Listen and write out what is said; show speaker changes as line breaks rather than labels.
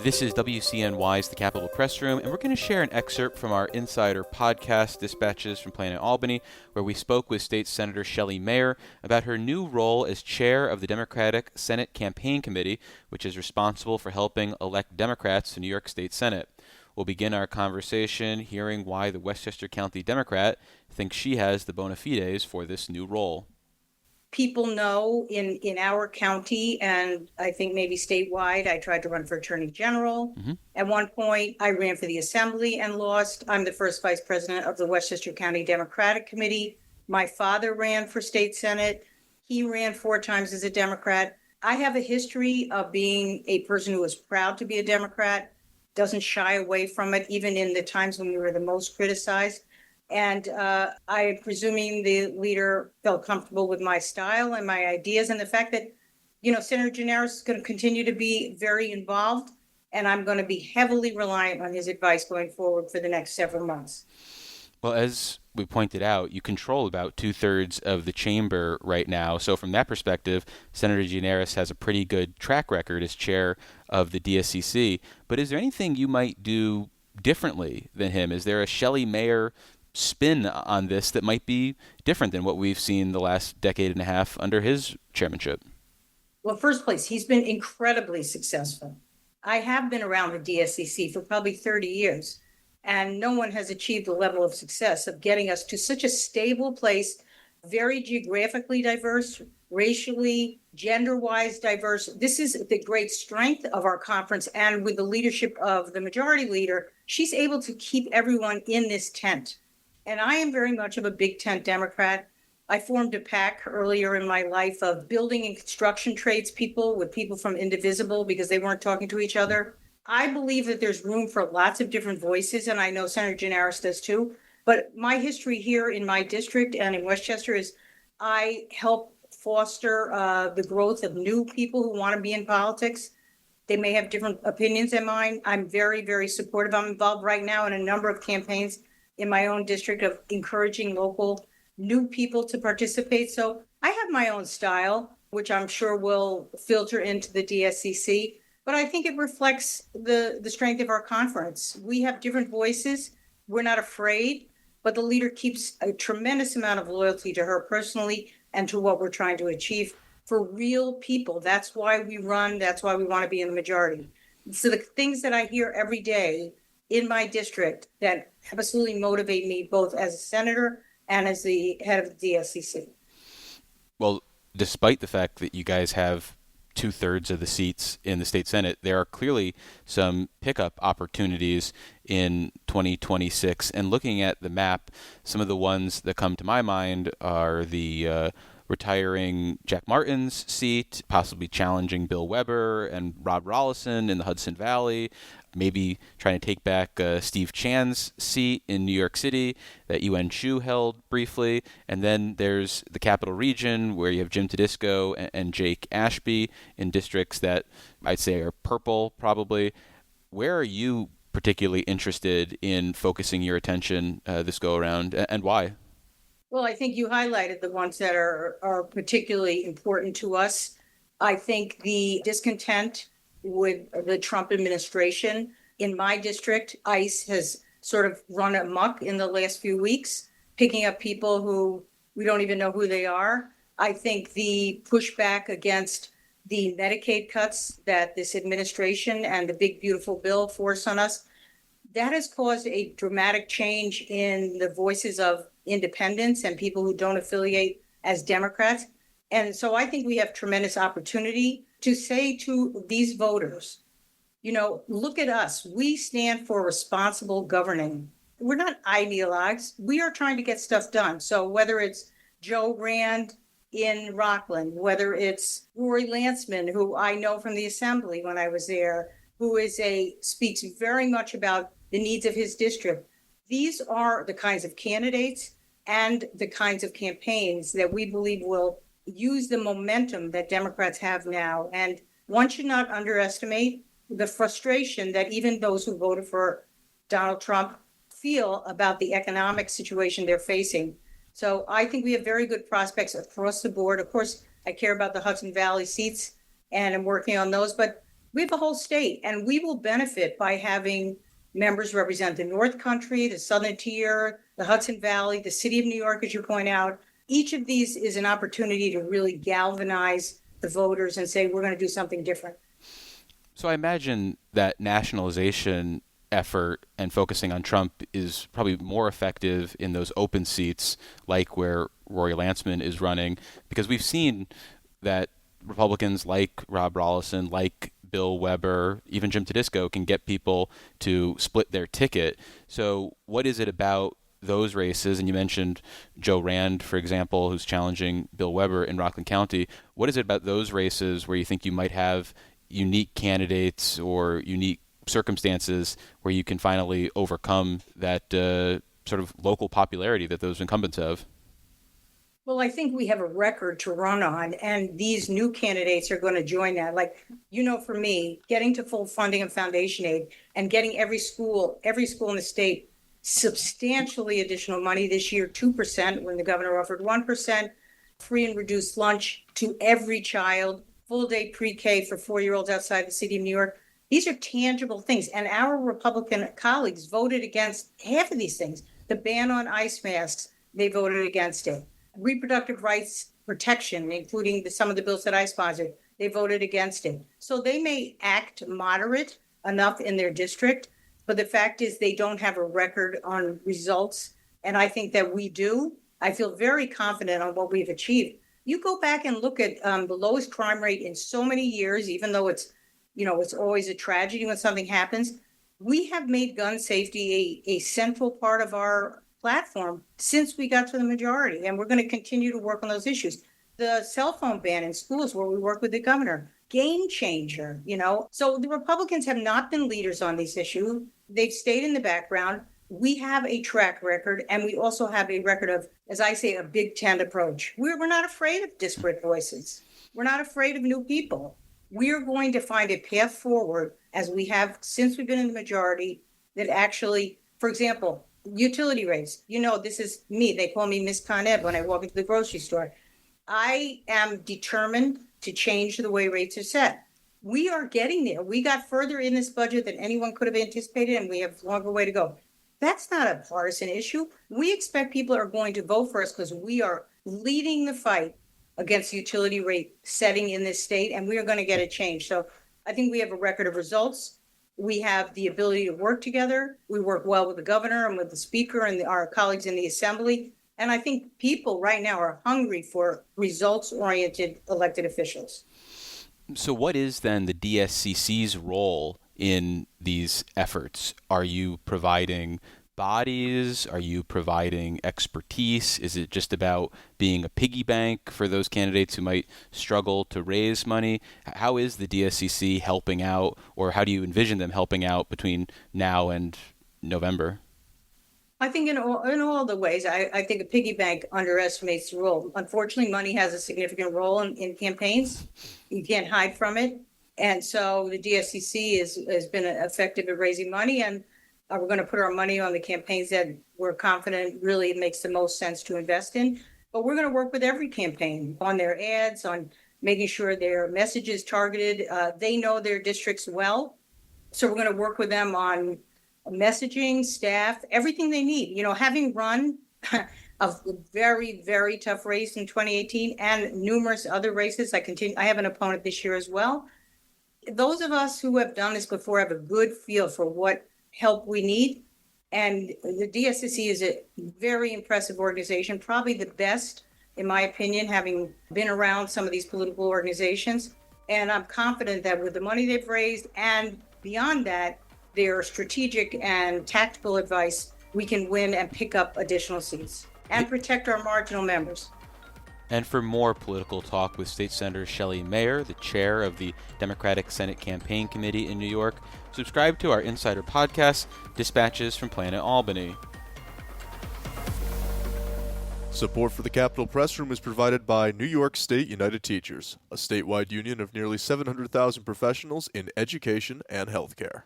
This is WCNY's The Capitol Press Room, and we're going to share an excerpt from our Insider podcast, Dispatches from Planet Albany, where we spoke with State Senator Shelley Mayer about her new role as chair of the Democratic Senate Campaign Committee, which is responsible for helping elect Democrats to New York State Senate. We'll begin our conversation hearing why the Westchester County Democrat thinks she has the bona fides for this new role.
People know in our county, and I think maybe statewide, I tried to run for Attorney General. At one point, I ran for the Assembly and lost. I'm the first vice president of the Westchester County Democratic Committee. My father ran for state senate. He ran 4 times as a Democrat. I have a history of being a person who is proud to be a Democrat, doesn't shy away from it, even in the times when we were the most criticized. And I'm presuming the leader felt comfortable with my style and my ideas, and the fact that, Senator Gianaris is going to continue to be very involved, and I'm going to be heavily reliant on his advice going forward for the next several months.
Well, as we pointed out, you control about 2/3 of the chamber right now. So from that perspective, Senator Gianaris has a pretty good track record as chair of the DSCC. But is there anything you might do differently than him? Is there a Shelley Mayer spin on this that might be different than what we've seen the last decade and a half under his chairmanship?
Well, first place, he's been incredibly successful. I have been around the DSCC for probably 30 years, and no one has achieved the level of success of getting us to such a stable place, very geographically diverse, racially, gender-wise diverse. This is the great strength of our conference, and with the leadership of the majority leader, she's able to keep everyone in this tent. And I am very much of a big tent Democrat. I formed a PAC earlier in my life of building and construction tradespeople with people from Indivisible because they weren't talking to each other. I believe that there's room for lots of different voices, and I know Senator Gianaris does too. But my history here in my district and in Westchester is I help foster the growth of new people who want to be in politics. They may have different opinions than mine. I'm very, very supportive. I'm involved right now in a number of campaigns in my own district of encouraging local new people to participate. So I have my own style, which I'm sure will filter into the DSCC, but I think it reflects the strength of our conference. We have different voices. We're not afraid, but the leader keeps a tremendous amount of loyalty to her personally and to what we're trying to achieve for real people. That's why we run. That's why we want to be in the majority. So the things that I hear every day in my district that absolutely motivate me both as a senator and as the head of the DSCC.
Well, despite the fact that you guys have 2/3 of the seats in the state Senate, there are clearly some pickup opportunities in 2026. And looking at the map, some of the ones that come to my mind are the retiring Jack Martin's seat, possibly challenging Bill Weber and Rob Rollison in the Hudson Valley, maybe trying to take back Steve Chan's seat in New York City that Yuen Chu held briefly. And then there's the Capital Region where you have Jim Tedisco and Jake Ashby in districts that I'd say are purple probably. Where are you particularly interested in focusing your attention this go around, and why?
Well, I think you highlighted the ones that are particularly important to us. I think the discontent with the Trump administration in my district, ICE has sort of run amok in the last few weeks, picking up people who we don't even know who they are. I think the pushback against the Medicaid cuts that this administration and the big beautiful bill forced on us, that has caused a dramatic change in the voices of independents and people who don't affiliate as Democrats. And so I think we have tremendous opportunity to say to these voters, look at us. We stand for responsible governing. We're not ideologues. We are trying to get stuff done. So whether it's Joe Rand in Rockland, whether it's Rory Lanceman, who I know from the Assembly when I was there, who speaks very much about the needs of his district. These are the kinds of candidates and the kinds of campaigns that we believe will use the momentum that Democrats have now. And one should not underestimate the frustration that even those who voted for Donald Trump feel about the economic situation they're facing. So I think we have very good prospects across the board. Of course, I care about the Hudson Valley seats and I'm working on those, but We have a whole state, and we will benefit by having members represent the North Country, the Southern Tier, the Hudson Valley, the City of New York, as you point out. Each of these is an opportunity to really galvanize the voters and say, we're going to do something different.
So I imagine that nationalization effort and focusing on Trump is probably more effective in those open seats, like where Rory Lansman is running, because we've seen that Republicans like Rob Rollison, like Bill Weber, even Jim Tedisco can get people to split their ticket. So what is it about those races? And you mentioned Joe Rand, for example, who's challenging Bill Weber in Rockland County. What is it about those races where you think you might have unique candidates or unique circumstances where you can finally overcome that sort of local popularity that those incumbents have?
Well, I think we have a record to run on, and these new candidates are going to join that. Like, for me, getting to full funding of foundation aid and getting every school in the state substantially additional money this year, 2% when the governor offered 1%, free and reduced lunch to every child, full day pre-K for 4-year-olds outside the city of New York. These are tangible things. And our Republican colleagues voted against half of these things. The ban on ice masks, they voted against it. Reproductive rights protection, including some of the bills that I sponsored, they voted against it. So they may act moderate enough in their district, but the fact is they don't have a record on results. And I think that we do. I feel very confident on what we've achieved. You go back and look at the lowest crime rate in so many years, even though it's always a tragedy when something happens. We have made gun safety a central part of our platform since we got to the majority, and we're going to continue to work on those issues. The cell phone ban in schools, where we work with the governor, game changer. So the Republicans have not been leaders on these issues. They've stayed in the background. We have a track record, and we also have a record of, as I say, a big tent approach. We're not afraid of disparate voices. We're not afraid of new people. We're going to find a path forward, as we have since we've been in the majority, that actually, for example, utility rates. This is me. They call me Miss Con Ed when I walk into the grocery store. I am determined to change the way rates are set. We are getting there. We got further in this budget than anyone could have anticipated, and we have a longer way to go. That's not a partisan issue. We expect people are going to vote for us because we are leading the fight against utility rate setting in this state, and we are going to get it changed. So I think we have a record of results. We have the ability to work together. We work well with the governor and with the speaker and our colleagues in the assembly. And I think people right now are hungry for results-oriented elected officials.
So what is then the DSCC's role in these efforts? Are you providing bodies? Are you providing expertise? Is it just about being a piggy bank for those candidates who might struggle to raise money? How is the DSCC helping out, or how do you envision them helping out between now and November?
I think in all the ways, I think a piggy bank underestimates the role. Unfortunately, money has a significant role in campaigns. You can't hide from it. And so the DSCC has been effective at raising money, and we're going to put our money on the campaigns that we're confident really makes the most sense to invest in. But we're going to work with every campaign on their ads, on making sure their message is targeted. They know their districts well. So we're going to work with them on messaging, staff, everything they need. Having run a very, very tough race in 2018 and numerous other races, I have an opponent this year as well. Those of us who have done this before have a good feel for what help we need. And the DSCC is a very impressive organization, probably the best, in my opinion, having been around some of these political organizations. And I'm confident that with the money they've raised and beyond that, their strategic and tactical advice, we can win and pick up additional seats and protect our marginal members.
And for more political talk with State Senator Shelley Mayer, the chair of the Democratic Senate Campaign Committee in New York, subscribe to our Insider Podcast, Dispatches from Planet Albany.
Support for the Capitol Press Room is provided by New York State United Teachers, a statewide union of nearly 700,000 professionals in education and healthcare.